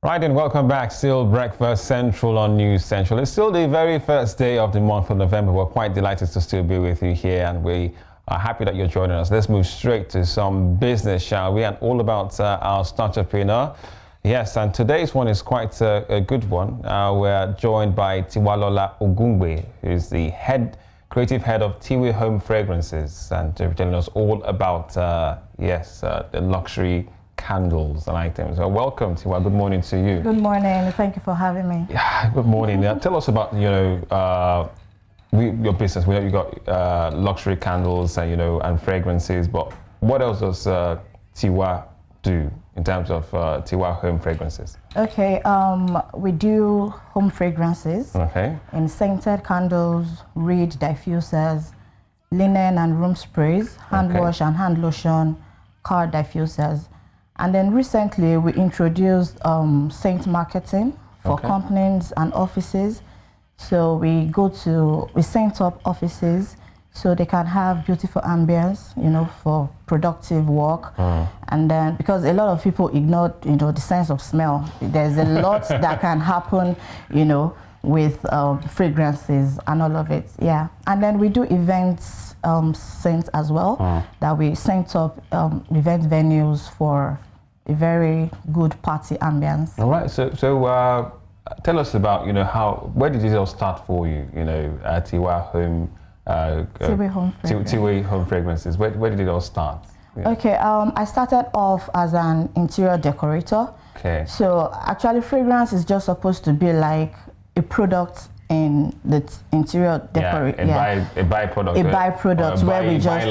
Right, and welcome back. Still Breakfast Central on News Central. It's still the very first day of the month of November. We're quite delighted to still be with you here, and we are happy that you're joining us. Let's move straight to some business, shall we? And all about our Startupreneur. Yes, and today's one is quite a good one. We're joined by Tiwalola Ogungbe, who's the creative head of Tiwi Home Fragrances, and telling us all about, the luxury candles and items. So welcome, Tiwa. Good morning to you. Good morning. Thank you for having me. Yeah, good morning. Tell us about your business. We know you got luxury candles and and fragrances, but what else does Tiwa do in terms of Tiwa Home Fragrances? Okay, we do home fragrances. Okay. In scented candles, reed diffusers, linen and room sprays, hand wash and hand lotion, car diffusers. And then recently we introduced scent marketing for companies and offices. So we scent up offices so they can have beautiful ambience, for productive work. And then because a lot of people ignore, the sense of smell, there's a lot that can happen, with fragrances and all of it. Yeah. And then we do events scent as well, that we scent up event venues for a very good party ambience. All right. So tell us about where did it all start for you? Tiwa Home. Tiwi Home Fragrances. Where did it all start? Yeah. Okay. I started off as an interior decorator. Okay. So actually, fragrance is just supposed to be like a product in the interior decoration. A byproduct. A byproduct where we just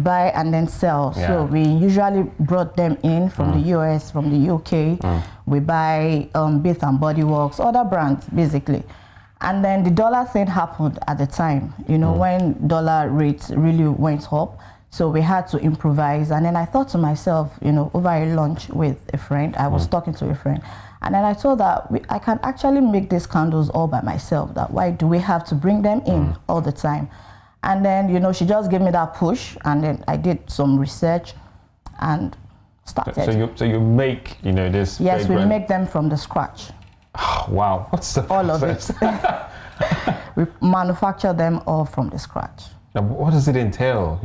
buy and then sell. Yeah. So we usually brought them in from the US, from the UK. We buy Bath and Body Works, other brands basically. And then the dollar thing happened at the time, when dollar rates really went up. So we had to improvise. And then I thought to myself, over a lunch with a friend, I was talking to a friend. And then I thought that I can actually make these candles all by myself. That why do we have to bring them in all the time? And then, she just gave me that push. And then I did some research and started. So you make, this Yes, fragrance. we make them from the scratch. Oh, wow. What's the all process? of it. We manufacture them all from the scratch. Now, what does it entail?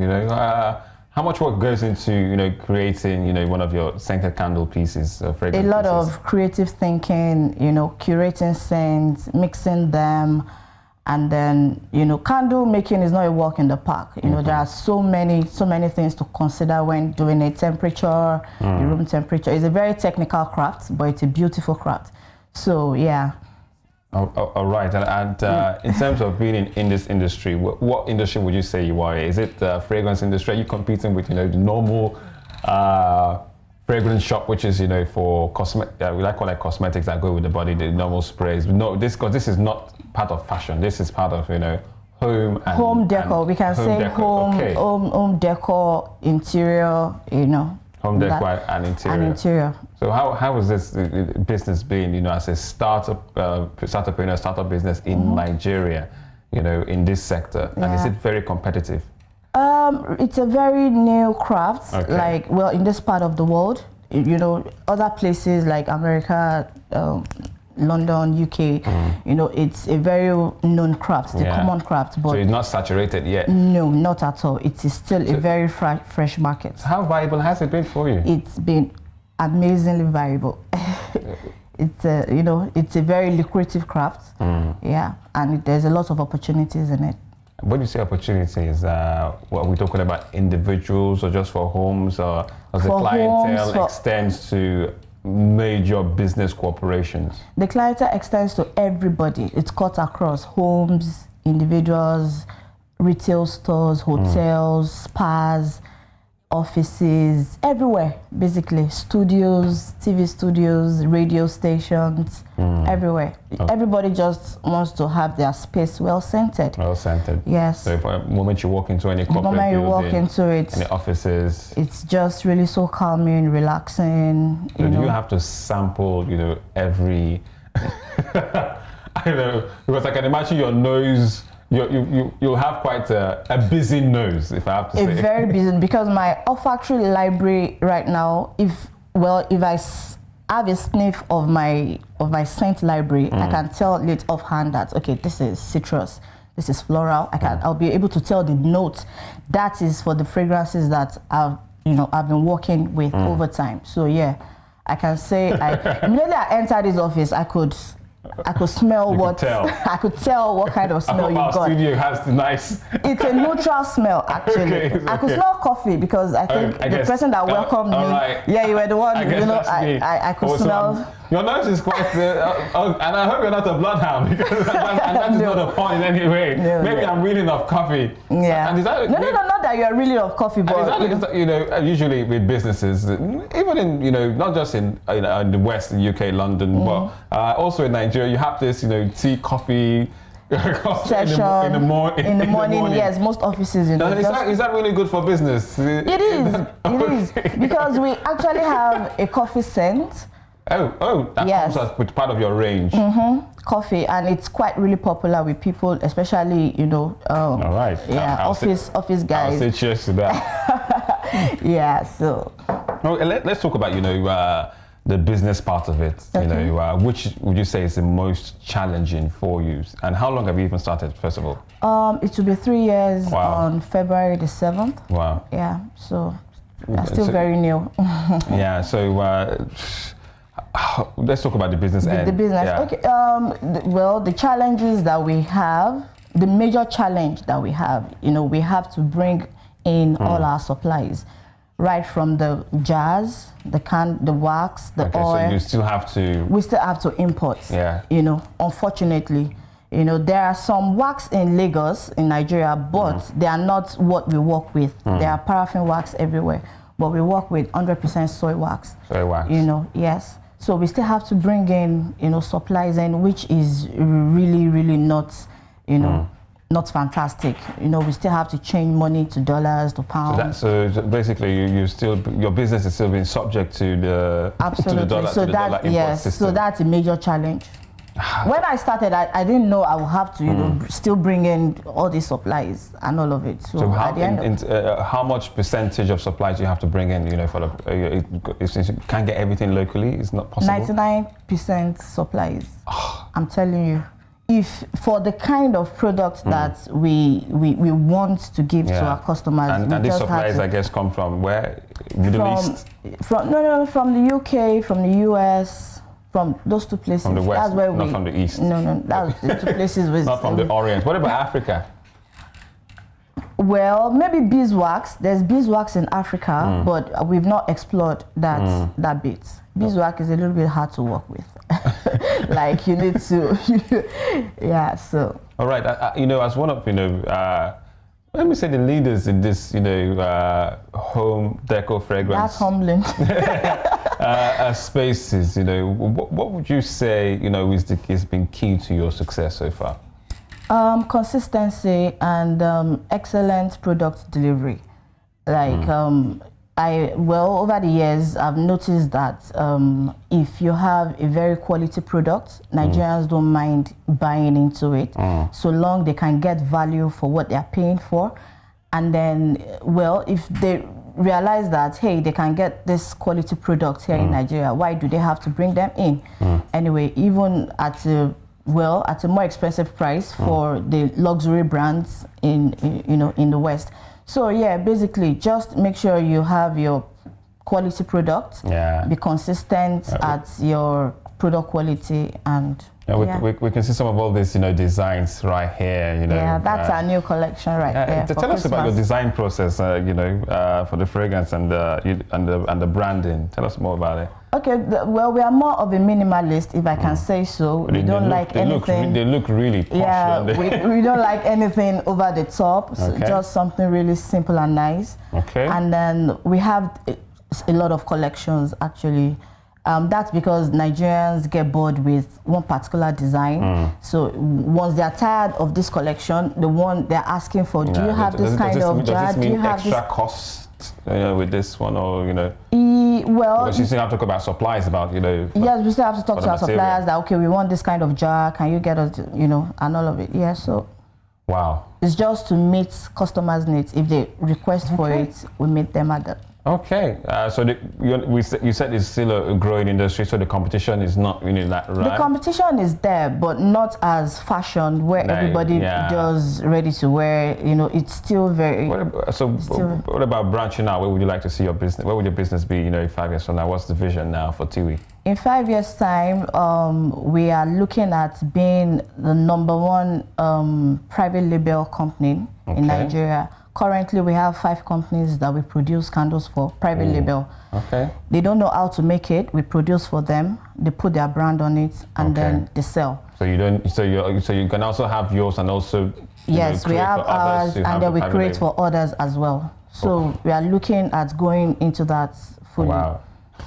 How much work goes into creating one of your scented candle pieces, fragrance A lot pieces? of creative thinking, curating scents, mixing them, and then candle making is not a walk in the park. There are so many things to consider when doing a temperature, the room temperature. It's a very technical craft, but it's a beautiful craft. So yeah. All right, and in terms of being in this industry, what industry would you say you are? Is it the fragrance industry? Are you competing with the normal fragrance shop, which is for cosmetic? We like call it cosmetics that go with the body, the normal sprays. No, this is not part of fashion. This is part of home decor. We can say decor. home decor, interior. Home decor and interior. So how has this business been, as a startup business in Nigeria, in this sector? Yeah. And is it very competitive? It's a very new craft, in this part of the world. Other places like America, London, UK, it's a very known craft, the common craft. But so it's not saturated yet? No, not at all. It is still a very fresh market. How viable has it been for you? It's been amazingly viable. It's a very lucrative craft. Yeah, and there's a lot of opportunities in it. When you say opportunities, what are we talking about? Individuals or just for homes, or does the clientele extends to major business corporations? The clientele extends to everybody. It's cut across homes, individuals, retail stores, hotels, spas, offices, everywhere, basically. Studios, TV studios, radio stations, everywhere. Everybody just wants to have their space well scented. Well scented. Yes. So the moment you walk into any corporate building, the moment you walk into it, any offices, it's just really so calming, relaxing. So do you have to sample, every, I don't know, because I can imagine your nose, you'll have quite a busy nose, if I have to say. Very busy, because my olfactory library right now, if I have a sniff of my scent library, I can tell it offhand that okay, this is citrus, this is floral. I'll be able to tell the note that is for the fragrances that I've been working with over time. So yeah, I can say immediately I entered this office, I could smell I could tell what kind of smell you got. Our studio has the nice. It's a neutral smell actually. Okay, I could smell coffee because I think the person that welcomed me. Right. Yeah, you were the one. I could smell. Your nose is quite, and I hope you're not a bloodhound because that is not a point in any way. No, maybe I'm reading of coffee. Yeah. And is that, no, not that you're reading of coffee, but usually with businesses, even in not just in the West, the UK, London, but also in Nigeria, you have this tea, coffee. Session in the morning. Yes, most offices. Is that really good for business? It is because we actually have a coffee scent. That comes as with part of your range. Coffee, and it's quite really popular with people, especially all right. Yeah, office guys. I'll say cheers to that. Yeah. So. Let's talk about the business part of it. Okay. Which would you say is the most challenging for you, and how long have you even started? First of all. It will be 3 years on February the 7th. Wow. Yeah. So. I'm still very new. Yeah. So. Let's talk about the business end. The business. Yeah. Okay. The challenges that we have, the major challenge that we have, we have to bring in all our supplies, right from the jars, the wax, the oil. So you still have to. We still have to import. Yeah. Unfortunately, there are some wax in Lagos, in Nigeria, but they are not what we work with. There are paraffin wax everywhere, but we work with 100% soy wax. Soy wax. Yes. So we still have to bring in, supplies in, which is really, really not, not fantastic. We still have to change money to dollars, to pounds. So basically, your business is still being subject to the dollar import system. So that's a major challenge. When I started, I didn't know I would have to, still bring in all these supplies and all of it. So at the end how much percentage of supplies you have to bring in? For since you can't get everything locally, it's not possible. 99% supplies. I'm telling you, if for the kind of product that we want to give to our customers, and these supplies, I guess, come from where? Middle East? From the UK, from the US. From those two places. From the West, that's where not from the East. No, that's the two places. Not from the Orient. What about Africa? Well, maybe beeswax. There's beeswax in Africa, but we've not explored that bit. Beeswax is a little bit hard to work with. Like you need to, yeah. So. All right. As one of let me say the leaders in this, home deco fragrance. That's humbling. Spaces, what would you say, is been key to your success so far? Consistency and excellent product delivery. Like over the years, I've noticed that if you have a very quality product, Nigerians don't mind buying into it, so long they can get value for what they're paying for. And then, if they realize that, hey, they can get this quality product here in Nigeria, why do they have to bring them in? Anyway, even at a more expensive price for the luxury brands in the West. So yeah, basically just make sure you have your quality product, be consistent at your product quality, and we can see some of all these designs right here. Yeah, that's our new collection right there. Tell us about your design process, for the fragrance and the branding. Tell us more about it. Okay, we are more of a minimalist, if I can say so. We don't like anything. They look really posh. Yeah, we don't like anything over the top. So just something really simple and nice. Okay. And then we have a lot of collections actually. That's because Nigerians get bored with one particular design. So once they're tired of this collection, the one they're asking for, do you have this kind of jar? Do you have extra cost with this one, or because you still have to talk about supplies, yes, we still have to talk to our suppliers that we want this kind of jar, can you get us, and all of it. Yeah, so wow, it's just to meet customers' needs. If they request for it, we meet them at Okay, so you said it's still a growing industry, so the competition is not really that right? The competition is there, but not as fashion where everybody does ready to wear. You know, it's still very. What about branching out? Where would you like to see your business? Where would your business be? You know, 5 years from now, what's the vision now for Tiwi? In 5 years' time, we are looking at being the #1 private label company in Nigeria. Currently, we have 5 companies that we produce candles for, private label. Okay. They don't know how to make it. We produce for them. They put their brand on it, and then they sell. So you don't. So you can also have yours, and also. Yes, we have ours, and then we create for others as well. So we are looking at going into that fully. Wow.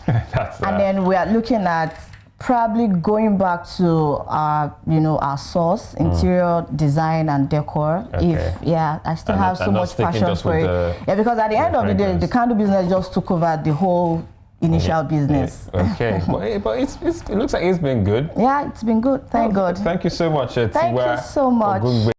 And then we are looking at probably going back to our, our source, interior design and decor. I still have so much passion for it. Yeah, because at the end of the day, the candle business just took over the whole initial business. Okay, but it looks like it's been good. Yeah, it's been good. Thank God. Thank you so much, Tiwa. Thank you so much. Ogungbe.